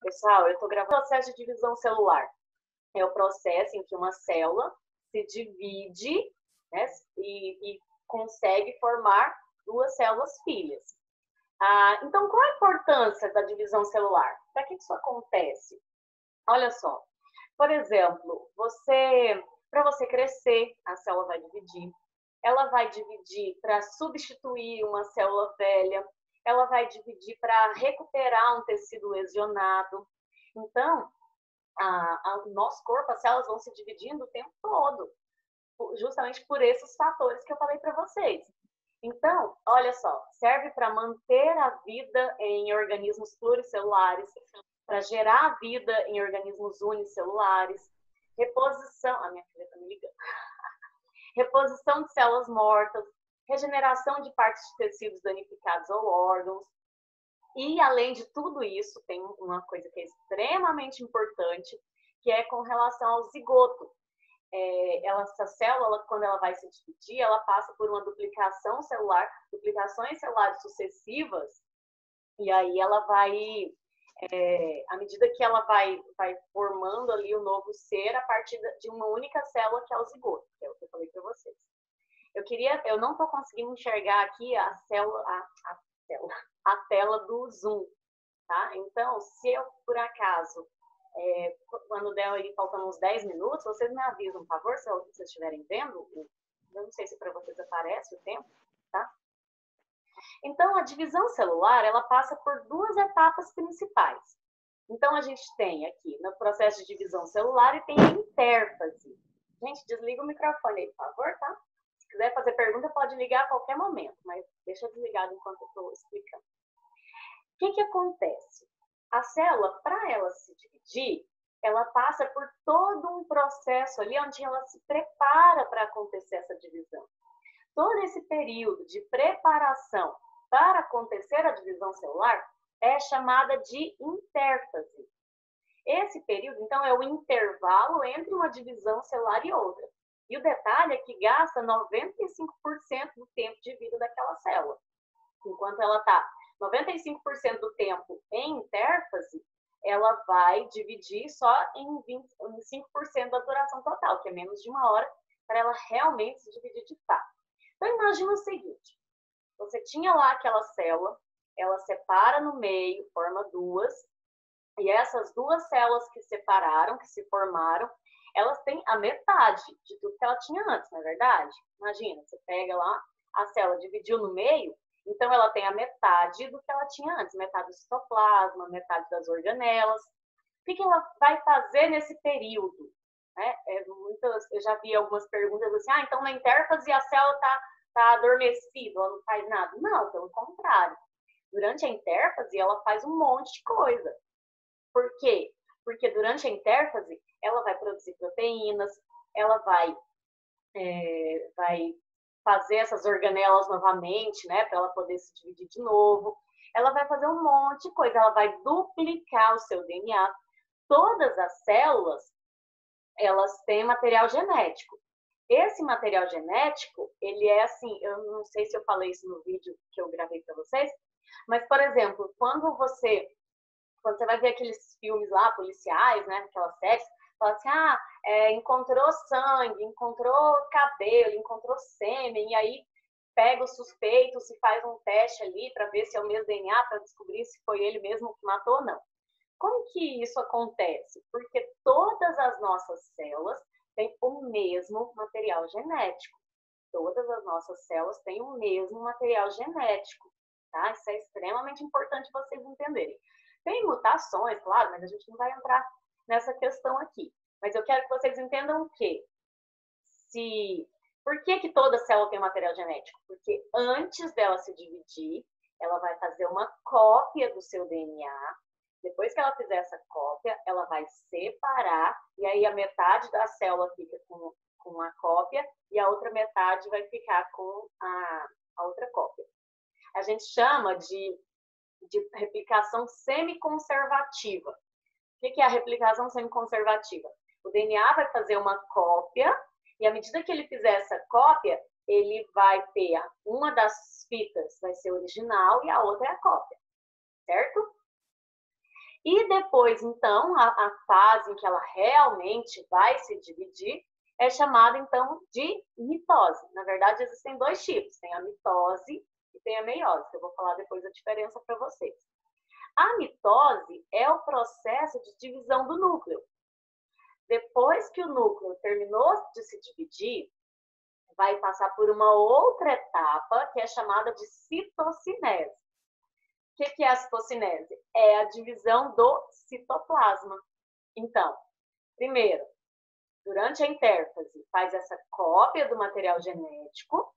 Pessoal, eu estou gravando o processo de divisão celular. É o processo em que uma célula se divide, né, e consegue formar duas células filhas. Então, qual a importância da divisão celular? Para que isso acontece? Olha só, por exemplo, para você crescer, a célula vai dividir. Ela vai dividir para substituir uma célula velha. Ela vai dividir para recuperar um tecido lesionado. Então, o nosso corpo, as células vão se dividindo o tempo todo, justamente por esses fatores que eu falei para vocês. Então, olha só, serve para manter a vida em organismos pluricelulares, para gerar a vida em organismos unicelulares, reposição, a minha filha está me ligando, reposição de células mortas, regeneração de partes de tecidos danificados ou órgãos. E, além de tudo isso, tem uma coisa que é extremamente importante, que é com relação ao zigoto. Essa célula, quando ela vai se dividir, ela passa por uma duplicação celular, duplicações celulares sucessivas, e aí ela vai, à medida que ela vai formando ali o novo ser a partir de uma única célula, que é o zigoto, que é o que eu falei para vocês. Eu não estou conseguindo enxergar aqui a tela do Zoom, tá? Então, se eu, por acaso, quando der aí faltando uns 10 minutos, vocês me avisam, por favor, se vocês estiverem vendo. Eu não sei se para vocês aparece o tempo, tá? Então, a divisão celular, ela passa por duas etapas principais. Então, a gente tem aqui no processo de divisão celular e tem a intérfase. Gente, desliga o microfone aí, por favor, tá? Se quiser fazer pergunta, pode ligar a qualquer momento, mas deixa desligado enquanto eu estou explicando. O que acontece? A célula, para ela se dividir, ela passa por todo um processo ali onde ela se prepara para acontecer essa divisão. Todo esse período de preparação para acontecer a divisão celular é chamada de intérfase. Esse período, então, é o intervalo entre uma divisão celular e outra. E o detalhe é que gasta 95% do tempo de vida daquela célula. Enquanto ela está 95% do tempo em intérfase, ela vai dividir só em 5% da duração total, que é menos de uma hora, para ela realmente se dividir de fato. Então, imagina o seguinte, você tinha lá aquela célula, ela separa no meio, forma duas, e essas duas células que separaram, que se formaram, elas têm a metade de tudo que ela tinha antes, não é verdade? Imagina, você pega lá, a célula dividiu no meio, então ela tem a metade do que ela tinha antes, metade do citoplasma, metade das organelas. O que ela vai fazer nesse período? Eu já vi algumas perguntas assim, então na intérfase a célula está adormecida, ela não faz nada. Não, pelo contrário. Durante a intérfase ela faz um monte de coisa. Por quê? Porque durante a intérfase ela vai produzir proteínas, ela vai fazer essas organelas novamente, né, para ela poder se dividir de novo. Ela vai fazer um monte de coisa, ela vai duplicar o seu DNA. Todas as células, elas têm material genético. Esse material genético, ele é assim, eu não sei se eu falei isso no vídeo que eu gravei para vocês, mas, por exemplo, quando você vai ver aqueles filmes lá, policiais, né, aquelas séries, fala assim, encontrou sangue, encontrou cabelo, encontrou sêmen, e aí pega o suspeito, se faz um teste ali para ver se é o mesmo DNA, para descobrir se foi ele mesmo que matou ou não. Como que isso acontece? Porque todas as nossas células têm o mesmo material genético. Todas as nossas células têm o mesmo material genético, tá? Isso é extremamente importante vocês entenderem. Tem mutações, claro, mas a gente não vai entrar nessa questão aqui. Mas eu quero que vocês entendam o quê? Por que toda célula tem material genético? Porque antes dela se dividir, ela vai fazer uma cópia do seu DNA. Depois que ela fizer essa cópia, ela vai separar, e aí a metade da célula fica com a cópia, e a outra metade vai ficar com a outra cópia. A gente chama de replicação semiconservativa. O que é a replicação semiconservativa? O DNA vai fazer uma cópia, e à medida que ele fizer essa cópia, ele vai ter uma das fitas vai ser original e a outra é a cópia, certo? E depois, então, a fase em que ela realmente vai se dividir é chamada, então, de mitose. Na verdade, existem dois tipos. Tem a mitose e tem a meiose, que eu vou falar depois a diferença para vocês. A mitose é o processo de divisão do núcleo. Depois que o núcleo terminou de se dividir, vai passar por uma outra etapa que é chamada de citocinese. O que é a citocinese? É a divisão do citoplasma. Então, primeiro, durante a intérfase, faz essa cópia do material genético,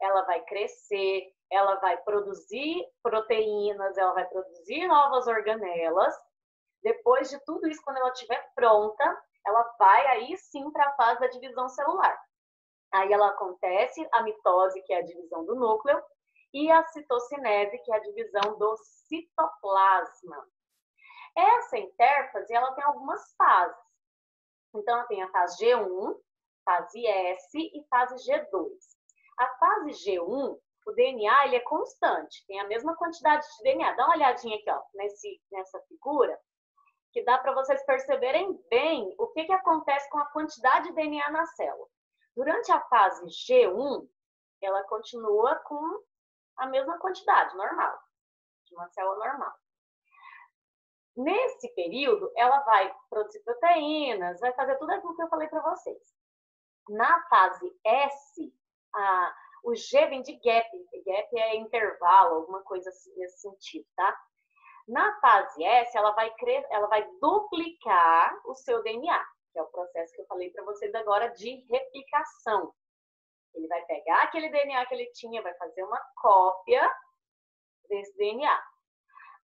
ela vai crescer, ela vai produzir proteínas, ela vai produzir novas organelas. Depois de tudo isso, quando ela estiver pronta, ela vai aí sim para a fase da divisão celular. Aí ela acontece a mitose, que é a divisão do núcleo, e a citocinese, que é a divisão do citoplasma. Essa intérfase, ela tem algumas fases. Então, ela tem a fase G1, fase S e fase G2. A fase G1, o DNA ele é constante, tem a mesma quantidade de DNA. Dá uma olhadinha aqui, ó, nessa figura, que dá para vocês perceberem bem o que acontece com a quantidade de DNA na célula. Durante a fase G1, ela continua com a mesma quantidade, normal, de uma célula normal. Nesse período, ela vai produzir proteínas, vai fazer tudo aquilo que eu falei para vocês. Na fase S, o G vem de gap. Gap é intervalo, alguma coisa assim, nesse sentido, tá? Na fase S, ela vai duplicar o seu DNA, que é o processo que eu falei para vocês agora de replicação. Ele vai pegar aquele DNA que ele tinha, vai fazer uma cópia desse DNA.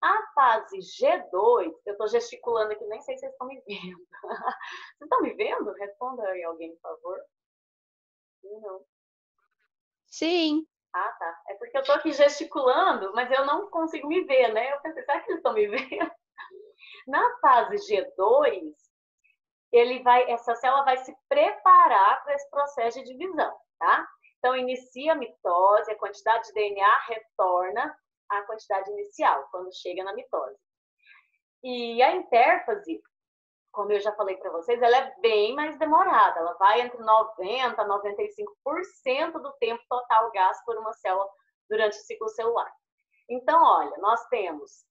A fase G2, eu estou gesticulando aqui, nem sei se vocês estão me vendo. Vocês estão me vendo? Responda aí alguém, por favor. Não. Sim. Ah, tá. É porque eu estou aqui gesticulando, mas eu não consigo me ver, né? Eu pensei, será que eles estão me vendo? Na fase G2, essa célula vai se preparar para esse processo de divisão, tá? Então, inicia a mitose, a quantidade de DNA retorna à quantidade inicial, quando chega na mitose. E a intérfase, como eu já falei para vocês, ela é bem mais demorada. Ela vai entre 90% e 95% do tempo total gasto por uma célula durante o ciclo celular. Então, olha, nós temos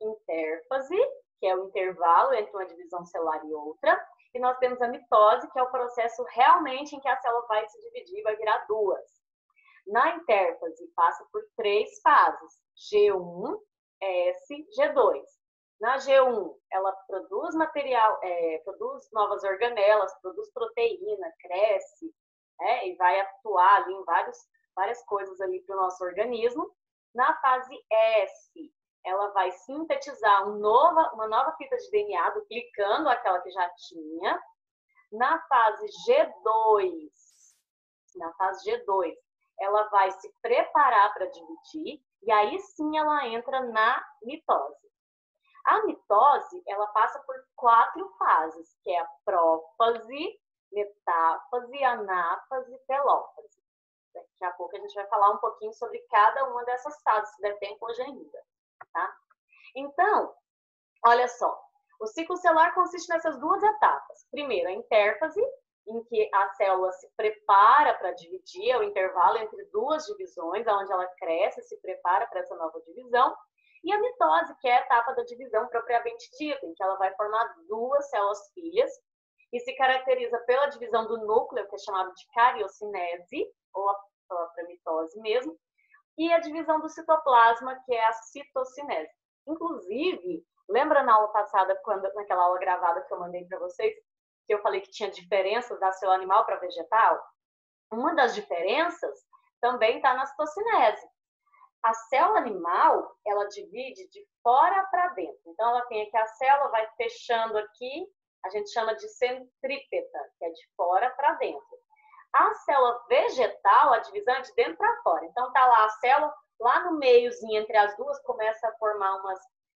intérfase, que é o intervalo entre uma divisão celular e outra, e nós temos a mitose, que é o processo realmente em que a célula vai se dividir, vai virar duas. Na intérfase, passa por 3 fases, G1, S, G2. Na G1, ela produz material, produz novas organelas, produz proteína, cresce, e vai atuar ali em várias coisas ali para o nosso organismo. Na fase S, ela vai sintetizar uma nova fita de DNA, duplicando aquela que já tinha. Na fase G2, ela vai se preparar para dividir, e aí sim ela entra na mitose. A mitose, ela passa por 4 fases, que é a prófase, metáfase, anáfase e telófase. Daqui a pouco a gente vai falar um pouquinho sobre cada uma dessas fases, se der tempo hoje ainda, tá? Então, olha só, o ciclo celular consiste nessas 2 etapas. Primeiro, a intérfase, em que a célula se prepara para dividir, é o intervalo entre 2 divisões, onde ela cresce e se prepara para essa nova divisão. E a mitose, que é a etapa da divisão propriamente dita, em que ela vai formar 2 células filhas e se caracteriza pela divisão do núcleo, que é chamado de cariocinese, ou a própria mitose mesmo, e a divisão do citoplasma, que é a citocinese. Inclusive, lembra na aula passada, naquela aula gravada que eu mandei para vocês, que eu falei que tinha diferenças da célula animal para vegetal? Uma das diferenças também está na citocinese. A célula animal, ela divide de fora para dentro. Então, ela tem aqui a célula, vai fechando aqui, a gente chama de centrípeta, que é de fora para dentro. A célula vegetal, a divisão é de dentro para fora. Então, tá lá a célula, lá no meiozinho entre as duas, começa a formar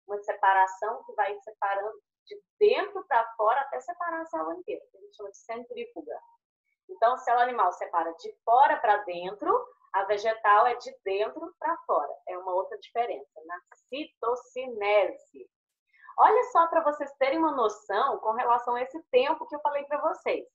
uma separação que vai separando de dentro para fora até separar a célula inteira, que a gente chama de centrífuga. Então, a célula animal separa de fora para dentro, a vegetal é de dentro para fora. É uma outra diferença, na citocinese. Olha só para vocês terem uma noção com relação a esse tempo que eu falei para vocês.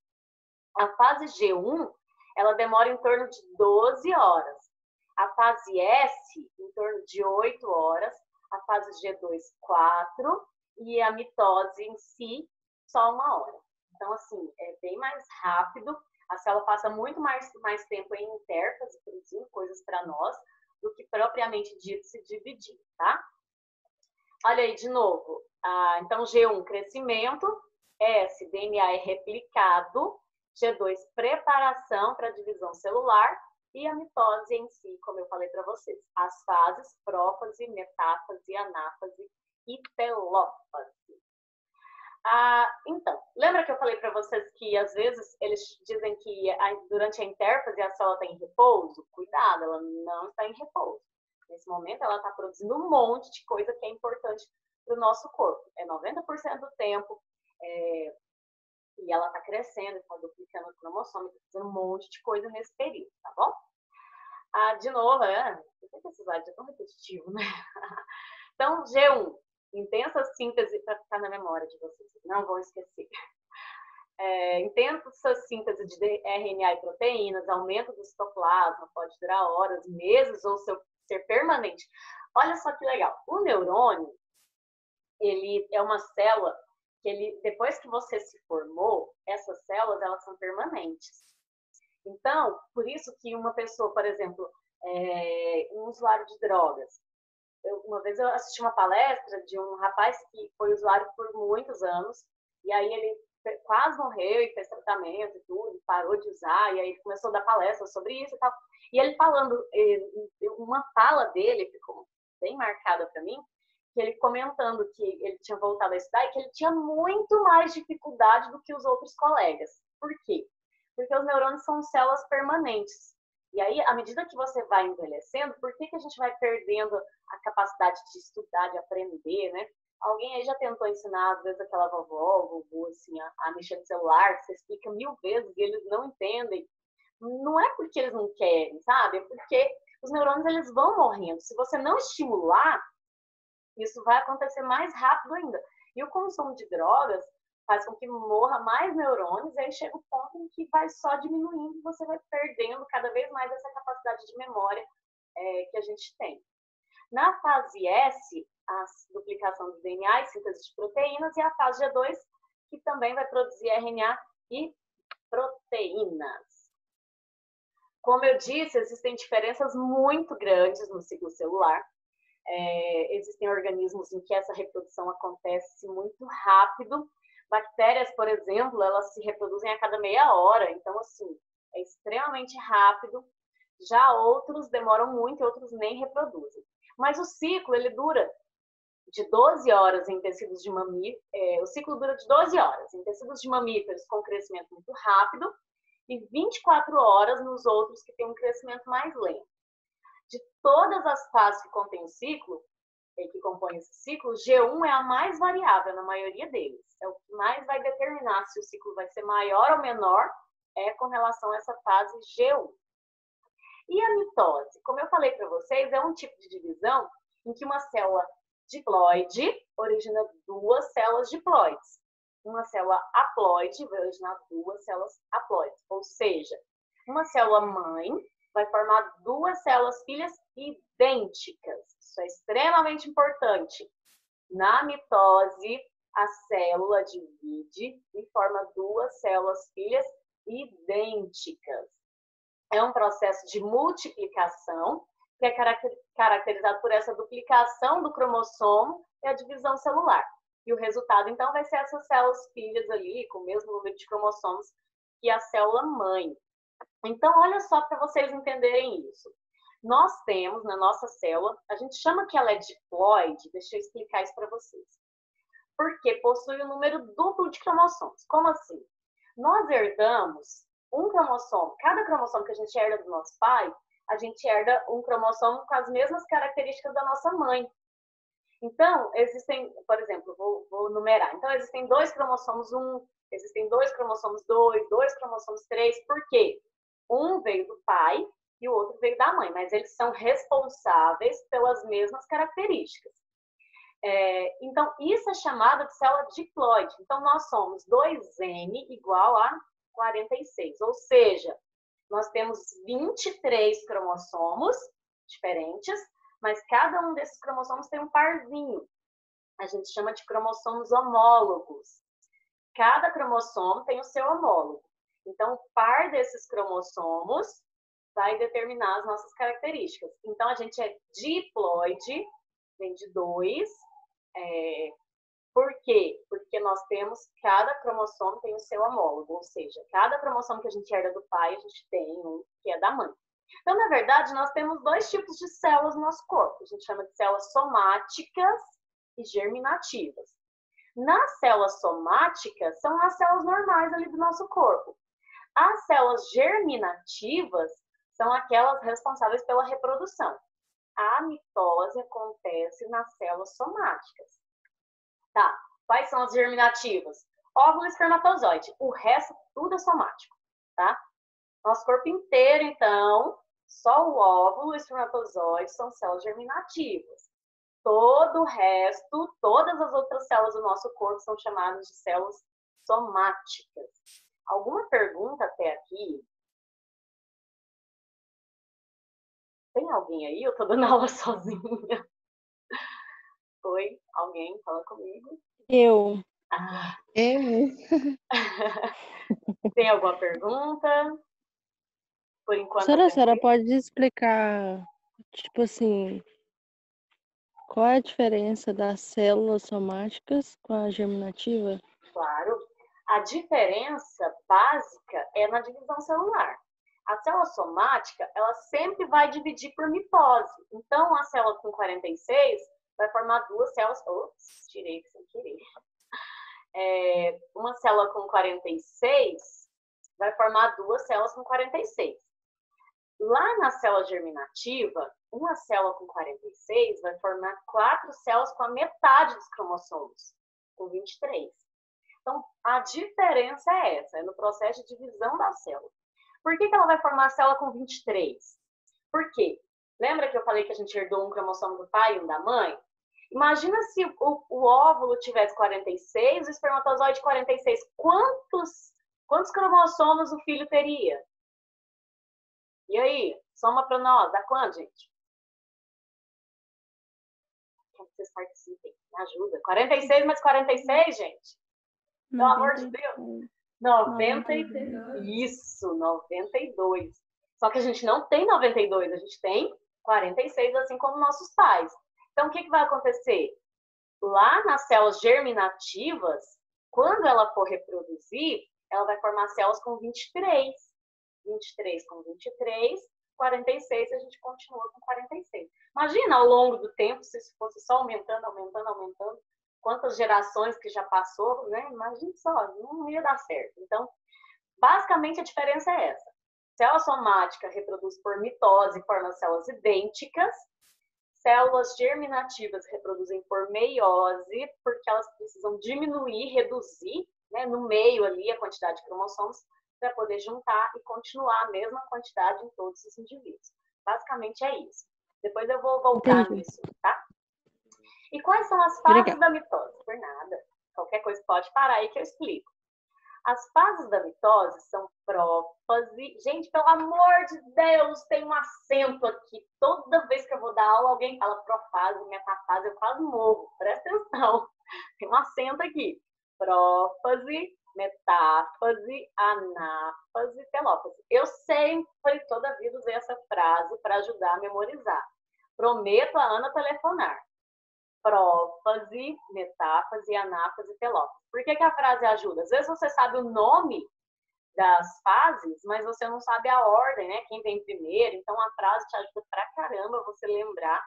A fase G1, ela demora em torno de 12 horas. A fase S, em torno de 8 horas. A fase G2, 4. E a mitose em si, só 1 hora. Então, assim, é bem mais rápido. A célula passa muito mais tempo em intérfase, produzindo coisas para nós, do que propriamente dito se dividir, tá? Olha aí, de novo. Então, G1, crescimento. S, DNA é replicado. G2, preparação para divisão celular. E a mitose em si, como eu falei para vocês. As fases prófase, metáfase, anáfase e telófase. Então, lembra que eu falei para vocês que às vezes eles dizem que durante a intérfase a célula está em repouso? Cuidado, ela não está em repouso. Nesse momento ela está produzindo um monte de coisa que é importante para o nosso corpo. É 90% do tempo, e ela está crescendo, está duplicando o cromossomo, está fazendo um monte de coisa nesse período, tá bom? De novo, por que esse slide é tão repetitivo, né? Então, G1, intensa síntese, para ficar na memória de vocês, não vão esquecer. Intensa síntese de RNA e proteínas, aumento do citoplasma, pode durar horas, meses ou ser permanente. Olha só que legal. O neurônio, ele é uma célula que depois que você se formou, essas células elas são permanentes. Então, por isso que uma pessoa, por exemplo, um usuário de drogas, uma vez eu assisti uma palestra de um rapaz que foi usuário por muitos anos, e aí ele quase morreu e fez tratamento e tudo, parou de usar, e aí começou a dar palestra sobre isso e tal. E ele falando, uma fala dele ficou bem marcada para mim, que ele comentando que ele tinha voltado a estudar e que ele tinha muito mais dificuldade do que os outros colegas. Por quê? Porque os neurônios são células permanentes. E aí, à medida que você vai envelhecendo, por que a gente vai perdendo a capacidade de estudar, de aprender, né? Alguém aí já tentou ensinar, às vezes, aquela vovó assim, a mexer no celular, você explica 1000 vezes e eles não entendem. Não é porque eles não querem, sabe? É porque os neurônios, eles vão morrendo. Se você não estimular, isso vai acontecer mais rápido ainda. E o consumo de drogas faz com que morra mais neurônios, e aí chega o ponto em que vai só diminuindo e você vai perdendo cada vez mais essa capacidade de memória que a gente tem. Na fase S, a duplicação do DNA e síntese de proteínas, e a fase G2, que também vai produzir RNA e proteínas. Como eu disse, existem diferenças muito grandes no ciclo celular. Existem organismos em que essa reprodução acontece muito rápido. Bactérias, por exemplo, elas se reproduzem a cada meia hora, então, assim, é extremamente rápido. Já outros demoram muito e outros nem reproduzem. Mas o ciclo, ele dura de 12 horas em tecidos de mamíferos, o ciclo dura de 12 horas em tecidos de mamíferos com crescimento muito rápido e 24 horas nos outros que têm um crescimento mais lento. De todas as fases que contém o ciclo, que compõem esse ciclo, G1 é a mais variável na maioria deles. É o que mais vai determinar se o ciclo vai ser maior ou menor, com relação a essa fase G1. E a mitose? Como eu falei para vocês, é um tipo de divisão em que uma célula diploide origina duas células diploides. Uma célula haploide vai originar duas células haploides. Ou seja, uma célula mãe vai formar duas células filhas idênticas. Isso é extremamente importante. Na mitose, a célula divide e forma duas células filhas idênticas. É um processo de multiplicação que é caracterizado por essa duplicação do cromossomo e a divisão celular. E o resultado, então, vai ser essas células filhas ali, com o mesmo número de cromossomos que a célula mãe. Então, olha só para vocês entenderem isso. Nós temos na nossa célula, a gente chama que ela é diploide, deixa eu explicar isso para vocês. Porque possui um número duplo de cromossomos. Como assim? Nós herdamos um cromossomo, cada cromossomo que a gente herda do nosso pai, a gente herda um cromossomo com as mesmas características da nossa mãe. Então, existem, por exemplo, vou numerar. Então, existem 2 cromossomos 1, existem 2 cromossomos 2, 2 cromossomos 3. Por quê? Um veio do pai e o outro veio da mãe, mas eles são responsáveis pelas mesmas características. Então, isso é chamado de célula diploide. Então, nós somos 2N igual a 46. Ou seja, nós temos 23 cromossomos diferentes, mas cada um desses cromossomos tem um parzinho. A gente chama de cromossomos homólogos. Cada cromossomo tem o seu homólogo. Então, o par desses cromossomos vai determinar as nossas características. Então, a gente é diploide, vem de 2. Por quê? Porque nós temos, cada cromossomo tem o seu homólogo, ou seja, cada cromossomo que a gente herda do pai, a gente tem um que é da mãe. Então, na verdade, nós temos 2 tipos de células no nosso corpo. A gente chama de células somáticas e germinativas. Nas células somáticas, são as células normais ali do nosso corpo. As células germinativas são aquelas responsáveis pela reprodução. A mitose acontece nas células somáticas. Tá, quais são as germinativas? Óvulo e espermatozoide. O resto, tudo é somático, tá? Nosso corpo inteiro, então, só o óvulo e o espermatozoide são células germinativas. Todo o resto, todas as outras células do nosso corpo são chamadas de células somáticas. Alguma pergunta até aqui? Tem alguém aí? Eu tô dando aula sozinha. Oi? Alguém? Fala comigo. Eu. Ah. Eu. Tem alguma pergunta? Por enquanto, A senhora pode explicar, tipo assim, qual é a diferença das células somáticas com a germinativa? Claro. A diferença básica é na divisão celular. A célula somática, ela sempre vai dividir por mitose. Então, a célula com 46 vai formar 2 células... Ops, tirei sem querer. Uma célula com 46 vai formar 2 células com 46. Lá na célula germinativa, uma célula com 46 vai formar 4 células com a metade dos cromossomos, com 23. Então, a diferença é essa, é no processo de divisão da célula. Por que ela vai formar a célula com 23? Por quê? Lembra que eu falei que a gente herdou um cromossomo do pai e um da mãe? Imagina se o óvulo tivesse 46, o espermatozoide 46. Quantos cromossomos o filho teria? E aí? Soma para nós. Dá quanto, gente? Quero que vocês participem. Me ajuda. 46 mais 46, gente? Pelo amor de Deus. 92. Isso, 92. Só que a gente não tem 92, a gente tem 46, assim como nossos pais. Então, o que vai acontecer? Lá nas células germinativas, quando ela for reproduzir, ela vai formar células com 23. 23 com 23, 46, a gente continua com 46. Imagina ao longo do tempo, se isso fosse só aumentando, quantas gerações que já passou, né? Imagina só, não ia dar certo. Então, basicamente a diferença é essa. Célula somática reproduz por mitose, forma células idênticas. Células germinativas reproduzem por meiose, porque elas precisam diminuir, reduzir, né, no meio ali a quantidade de cromossomos para poder juntar e continuar a mesma quantidade em todos os indivíduos. Basicamente é isso. Depois eu vou voltar nisso, tá? E quais são as fases da mitose? Por nada. Qualquer coisa pode parar aí que eu explico. As fases da mitose são prófase. Gente, pelo amor de Deus, tem um acento aqui. Toda vez que eu vou dar aula, alguém fala profase, metafase, eu quase morro. Presta atenção. Tem um acento aqui. Prófase, metáfase, anáfase, telófase. Eu sempre, toda a vida, usei essa frase para ajudar a memorizar. Prometo a Ana telefonar. Prófase, metáfase, anáfase, telófase. Por que a frase ajuda? Às vezes você sabe o nome das fases, mas você não sabe a ordem, né? Quem vem primeiro. Então, a frase te ajuda pra caramba você lembrar.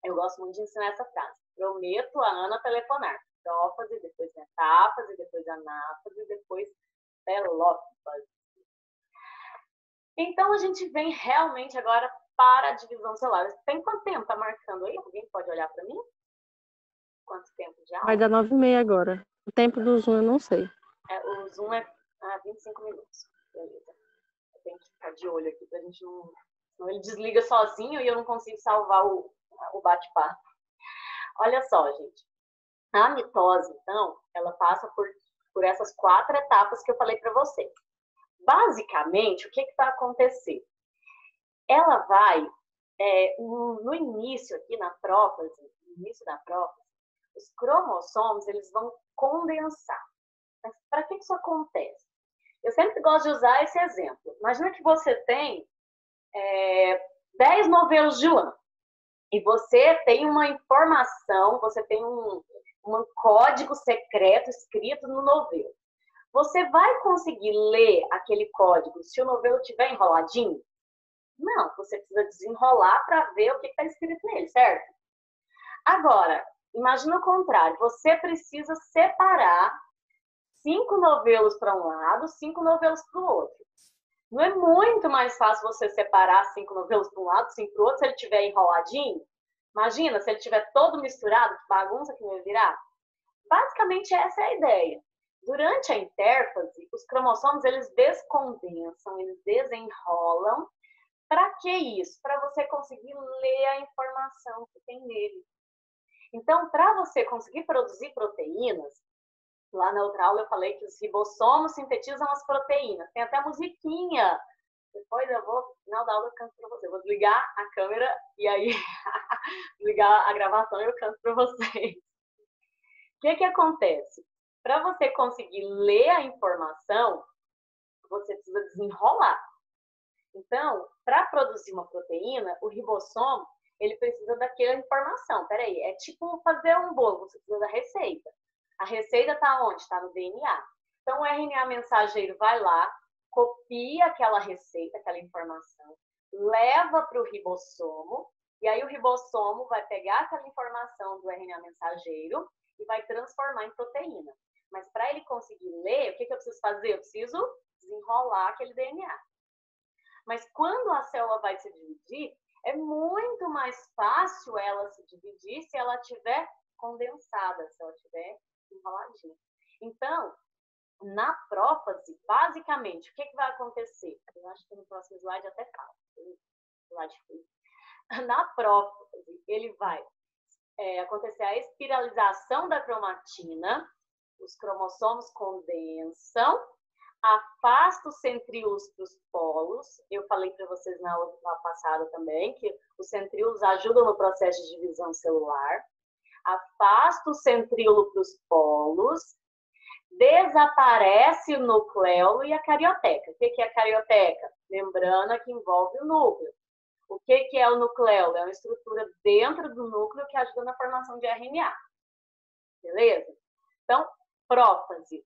Eu gosto muito de ensinar essa frase. Prometo a Ana telefonar. Prófase, depois metáfase, depois anáfase, depois telófase. Então, a gente vem realmente agora para a divisão celular. Tem quanto tempo? Tá marcando aí? Alguém pode olhar para mim? Quanto tempo de aula? Vai dar 9h30 agora. O tempo do Zoom eu não sei. O Zoom é 25 minutos. Beleza. Eu tenho que ficar de olho aqui pra gente não... Senão ele desliga sozinho e eu não consigo salvar o bate-papo. Olha só, gente. A mitose, então, ela passa por essas 4 etapas que eu falei para vocês. Basicamente, o que vai acontecer? Ela vai, no início aqui na prófase, no início da prófase, os cromossomos, eles vão condensar. Mas para que isso acontece? Eu sempre gosto de usar esse exemplo. Imagina que você tem 10 novelos de lã e você tem uma informação, você tem um código secreto escrito no novelo. Você vai conseguir ler aquele código se o novelo estiver enroladinho? Não, você precisa desenrolar para ver o que está escrito nele, certo? Agora, imagina o contrário, você precisa separar 5 novelos para um lado, 5 novelos para o outro. Não é muito mais fácil você separar 5 novelos para um lado, 5 para o outro, se ele estiver enroladinho? Imagina, se ele estiver todo misturado, que bagunça que não vai virar. Basicamente, essa é a ideia. Durante a intérfase, os cromossomos, eles descondensam, eles desenrolam. Para que isso? Para você conseguir ler a informação que tem nele. Então, para você conseguir produzir proteínas, lá na outra aula eu falei que os ribossomos sintetizam as proteínas. Tem até musiquinha. Depois eu vou, no final da aula, eu canto para você. Eu vou desligar a câmera e aí ligar a gravação e eu canto para vocês. O que acontece? Para você conseguir ler a informação, você precisa desenrolar. Então, para produzir uma proteína, o ribossomo, ele precisa daquela informação. Peraí, é tipo fazer um bolo, você precisa da receita. A receita está onde? Está no DNA. Então, o RNA mensageiro vai lá, copia aquela receita, aquela informação, leva para o ribossomo, e aí o ribossomo vai pegar aquela informação do RNA mensageiro e vai transformar em proteína. Mas para ele conseguir ler, o que eu preciso fazer? Eu preciso desenrolar aquele DNA. Mas quando a célula vai se dividir, é muito mais fácil ela se dividir se ela estiver condensada, se ela estiver enroladinha. Então, na prófase, basicamente, o que vai acontecer? Eu acho que no próximo slide até fala. Na prófase, ele vai acontecer a espiralização da cromatina, os cromossomos condensam, afasta os centríolos para os polos. Eu falei para vocês na aula passada também que os centríolos ajudam no processo de divisão celular. Afasta o centríolo para os polos, desaparece o nucleolo e a carioteca. O que é a carioteca? Membrana que envolve o núcleo. O que é o nucleolo? É uma estrutura dentro do núcleo que ajuda na formação de RNA. Beleza? Então, prófase.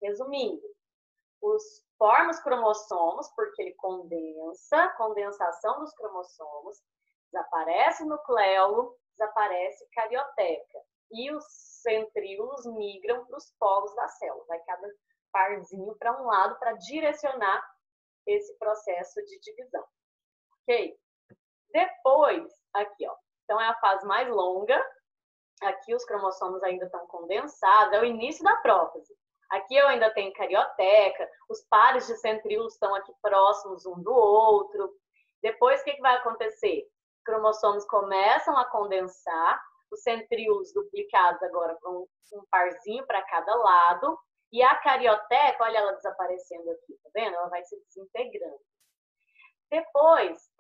Resumindo, forma os cromossomos, porque ele condensação dos cromossomos, desaparece o nucleolo, desaparece a carioteca. E os centríolos migram para os polos da célula. Vai cada parzinho para um lado para direcionar esse processo de divisão. Ok? Depois, aqui, ó. Então, é a fase mais longa. Aqui os cromossomos ainda estão condensados. É o início da prófase. Aqui eu ainda tenho carioteca. Os pares de centríolos estão aqui próximos um do outro. Depois, o que vai acontecer? Os cromossomos começam a condensar. Os centríolos duplicados agora com um parzinho para cada lado. E a carioteca, olha ela desaparecendo aqui, tá vendo? Ela vai se desintegrando. Depois,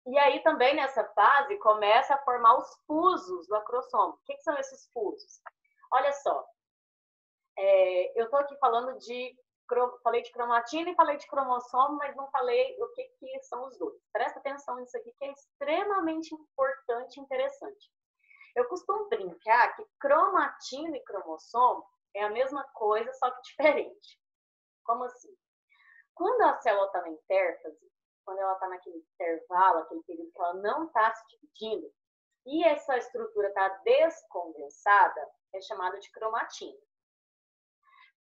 e aí também nessa fase começa a formar os fusos do acrossomo. O que são esses fusos? Olha só, eu estou aqui falei de cromatina e falei de cromossomo, mas não falei o que são os dois. Presta atenção nisso aqui que é extremamente importante e interessante. Eu costumo brincar que cromatina e cromossomo é a mesma coisa, só que diferente. Como assim? Quando a célula está na intérfase, quando ela está naquele intervalo, aquele período que ela não está se dividindo, e essa estrutura está descondensada, é chamada de cromatina.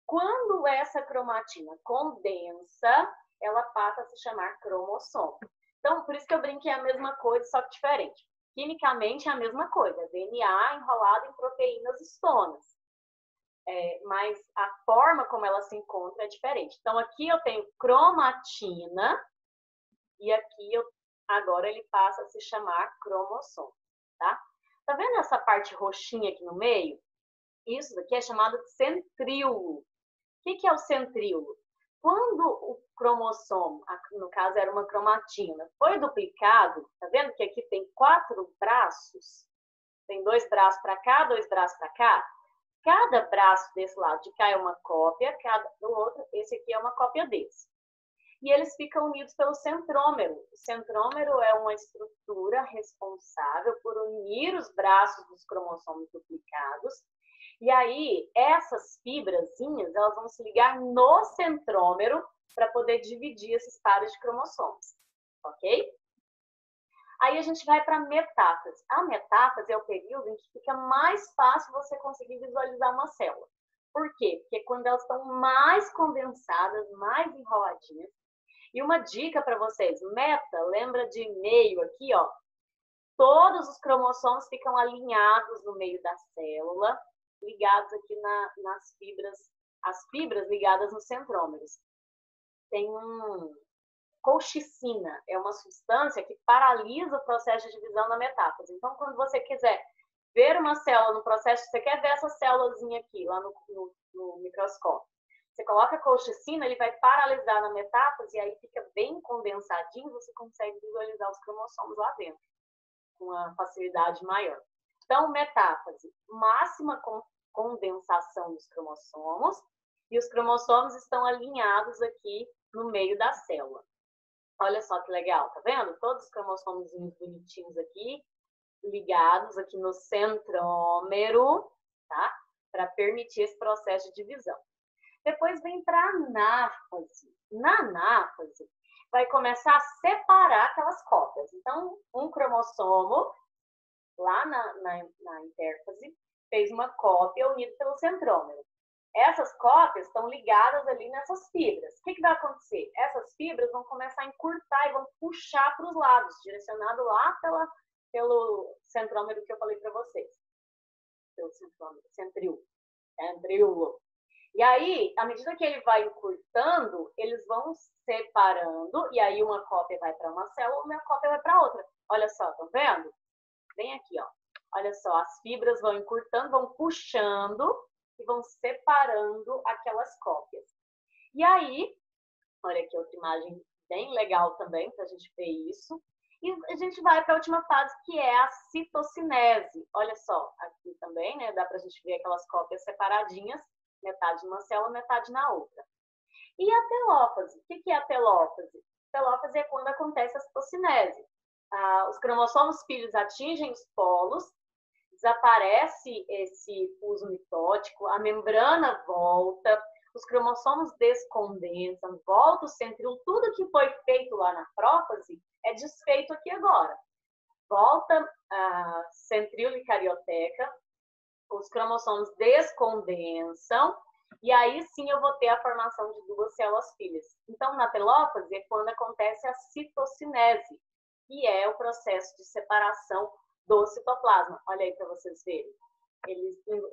Quando essa cromatina condensa, ela passa a se chamar cromossomo. Então, por isso que eu brinquei a mesma coisa, só que diferente. Quimicamente é a mesma coisa, é DNA enrolado em proteínas histonas. Mas a forma como ela se encontra é diferente. Então, aqui eu tenho cromatina e aqui agora ele passa a se chamar cromossomo, tá? Tá vendo essa parte roxinha aqui no meio? Isso daqui é chamado de centríolo. O que é o centríolo? Quando o cromossomo, no caso era uma cromatina, foi duplicado, tá vendo que aqui tem 4 braços? Tem 2 braços para cá, 2 braços para cá. Cada braço desse lado de cá é uma cópia, cada do outro, esse aqui é uma cópia desse. E eles ficam unidos pelo centrômero. O centrômero é uma estrutura responsável por unir os braços dos cromossomos duplicados. E aí, essas fibrazinhas, elas vão se ligar no centrômero para poder dividir esses pares de cromossomos. Ok? Aí a gente vai para a metáfase. A metáfase é o período em que fica mais fácil você conseguir visualizar uma célula. Por quê? Porque quando elas estão mais condensadas, mais enroladinhas. E uma dica para vocês, meta, lembra de meio aqui, ó. Todos os cromossomos ficam alinhados no meio da célula, ligados aqui nas fibras, as fibras ligadas nos centrômeros. Tem colchicina, é uma substância que paralisa o processo de divisão na metáfase. Então, quando você quiser ver uma célula no processo, você quer ver essa célulazinha aqui, lá no microscópio. Você coloca a colchicina, ele vai paralisar na metáfase e aí fica bem condensadinho, você consegue visualizar os cromossomos lá dentro, com uma facilidade maior. Então, metáfase, máxima condensação dos cromossomos, e os cromossomos estão alinhados aqui no meio da célula. Olha só que legal, tá vendo? Todos os cromossomos bonitinhos aqui, ligados aqui no centrômero, tá? Para permitir esse processo de divisão. Depois vem para a anáfase. Na anáfase, vai começar a separar aquelas cópias. Então, um cromossomo, lá na intérfase, fez uma cópia unida pelo centrômero. Essas cópias estão ligadas ali nessas fibras. O que vai acontecer? Essas fibras vão começar a encurtar e vão puxar para os lados, direcionado lá pelo centrômero que eu falei para vocês. Pelo centríolo. E aí, à medida que ele vai encurtando, eles vão separando, e aí uma cópia vai para uma célula, uma cópia vai para outra. Olha só, estão vendo? Bem aqui, ó. Olha só, as fibras vão encurtando, vão puxando e vão separando aquelas cópias. E aí, olha aqui outra imagem bem legal também, para a gente ver isso. E a gente vai para a última fase, que é a citocinese. Olha só, aqui também, né? Dá para a gente ver aquelas cópias separadinhas, metade numa célula, metade na outra. E a telófase? O que é a telófase? A telófase é quando acontece a citocinese. Os cromossomos filhos atingem os polos, desaparece esse fuso mitótico, a membrana volta, os cromossomos descondensam, volta o centríolo, tudo que foi feito lá na prófase é desfeito aqui agora. Volta a centríolo e carioteca, os cromossomos descondensam, e aí sim eu vou ter a formação de 2 células filhas. Então, na telófase é quando acontece a citocinese, que é o processo de separação do citoplasma. Olha aí para vocês verem.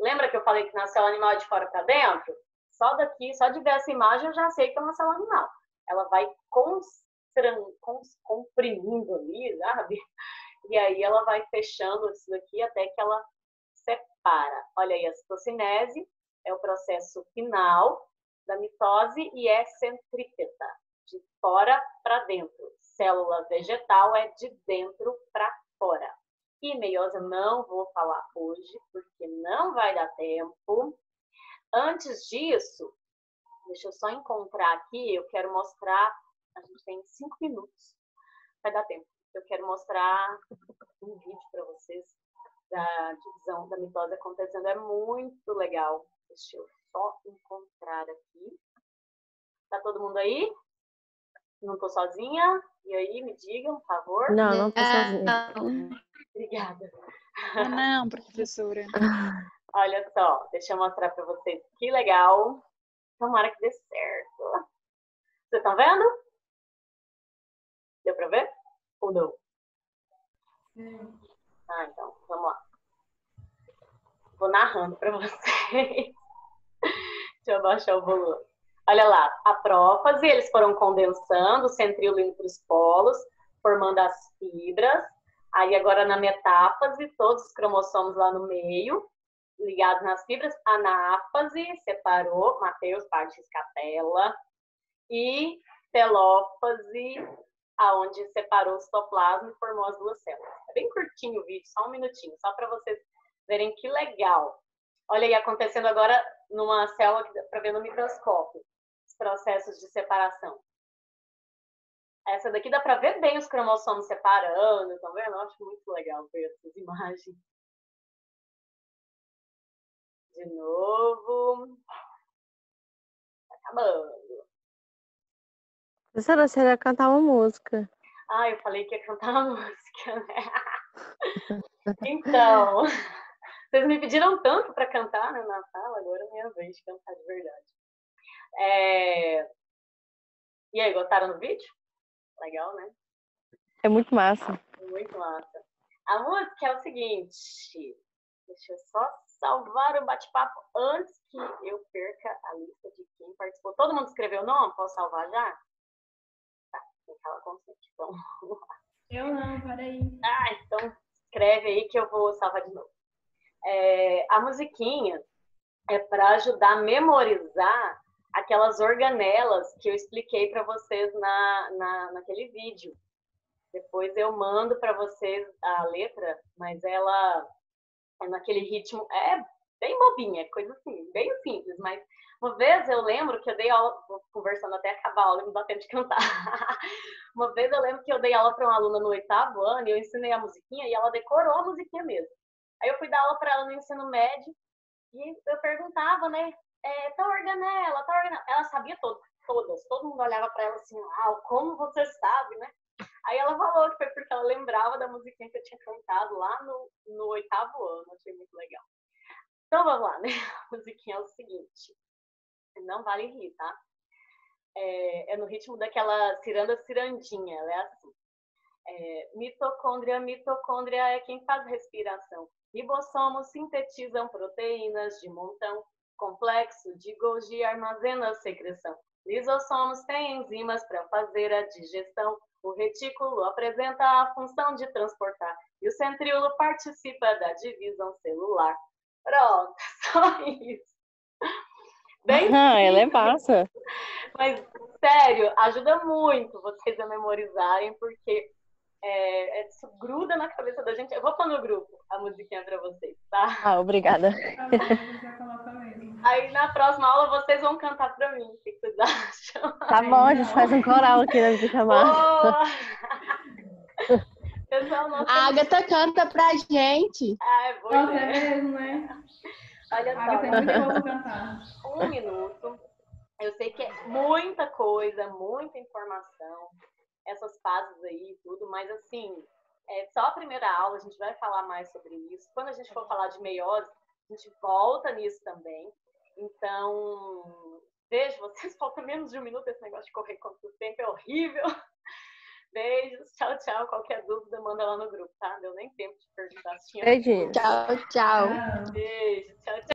Lembra que eu falei que na célula animal é de fora para dentro? Só daqui, só de ver essa imagem, eu já sei que é uma célula animal. Ela vai comprimindo ali, sabe? E aí ela vai fechando isso daqui até que ela separa. Olha aí, a citocinese é o processo final da mitose e é centrípeta, de fora para dentro. Célula vegetal é de dentro para fora. E meiose eu não vou falar hoje, porque não vai dar tempo. Antes disso, deixa eu só encontrar aqui, eu quero mostrar, a gente tem 5 minutos, vai dar tempo. Eu quero mostrar um vídeo para vocês da divisão da mitose acontecendo, é muito legal. Deixa eu só encontrar aqui. Tá todo mundo aí? Não tô sozinha? E aí, me digam, por favor. Não tô sozinha. Obrigada. Não, professora. Olha só, deixa eu mostrar para vocês. Que legal. Tomara que dê certo. Vocês estão vendo? Deu para ver? Ou não? Sim. Então, vamos lá. Vou narrando para vocês. Deixa eu abaixar o volume. Olha lá, a prófase, eles foram condensando, o centríolo indo para os polos, formando as fibras. Aí agora na metáfase, todos os cromossomos lá no meio, ligados nas fibras. Anáfase, separou, Mateus, parte escatela. E telófase, aonde separou o citoplasma e formou as duas células. É bem curtinho o vídeo, só um minutinho, só para vocês verem que legal. Olha aí, acontecendo agora numa célula que dá para ver no microscópio, os processos de separação. Essa daqui dá para ver bem os cromossomos separando, tá vendo? Eu acho muito legal ver essas imagens. De novo. Tá acabando. Professora, você ia cantar uma música. Ah, eu falei que ia cantar uma música, né? Então, vocês me pediram tanto para cantar, né, na sala, agora é minha vez de cantar de verdade. E aí, gostaram do vídeo? Legal, né? É muito massa. Muito massa. A música é o seguinte, deixa eu só salvar o bate-papo antes que eu perca a lista de quem participou. Todo mundo escreveu o nome? Posso salvar já? Tá, tem que falar consciente. Então, vamos lá. Eu não, peraí. Então escreve aí que eu vou salvar de novo. A musiquinha é para ajudar a memorizar aquelas organelas que eu expliquei para vocês naquele vídeo. Depois eu mando para vocês a letra, mas ela é naquele ritmo, é bem bobinha, coisa assim, bem simples, mas uma vez eu lembro que eu dei aula, conversando até acabar a aula, não dá tempo de cantar. Uma vez eu lembro que eu dei aula para uma aluna no 8º ano e eu ensinei a musiquinha e ela decorou a musiquinha mesmo. Aí eu fui dar aula para ela no ensino médio e eu perguntava, né, tá organela, tá organela. Ela sabia todas, todo mundo olhava para ela assim, como você sabe, né? Aí ela falou que foi porque ela lembrava da musiquinha que eu tinha cantado lá no 8º ano, achei muito legal. Então vamos lá, né? A musiquinha é o seguinte, não vale rir, tá? É no ritmo daquela cirandinha, ela é assim. Mitocôndria, mitocôndria é quem faz respiração. Ribossomos sintetizam proteínas de montão. Complexo de Golgi armazena secreção. Lisossomos têm enzimas para fazer a digestão. O retículo apresenta a função de transportar. E o centríolo participa da divisão celular. Pronto, só isso. Bem ela é massa. Mas, sério, ajuda muito vocês a memorizarem, porque isso gruda na cabeça da gente. Eu vou pôr no grupo a musiquinha pra vocês, tá? Obrigada. Aí na próxima aula vocês vão cantar pra mim. O que vocês acham? Tá bom, a gente faz um coral aqui na videochamada. Pessoal, A Agatha canta pra gente. É boa Nossa, é ideia. mesmo, né? Olha A Agatha é só, muito boa pra cantar. 1 minuto. Eu sei que é muita coisa, muita informação, essas fases aí e tudo, mas assim, só a primeira aula, a gente vai falar mais sobre isso. Quando a gente for falar de meiose, a gente volta nisso também. Então, beijo, vocês faltam menos de 1 minuto, esse negócio de correr contra o tempo é horrível. Beijos, tchau, tchau. Qualquer dúvida, manda lá no grupo, tá? Deu nem tempo de perguntar se tinha. Beijinho. Tchau, tchau. Tchau. Beijo, tchau, tchau.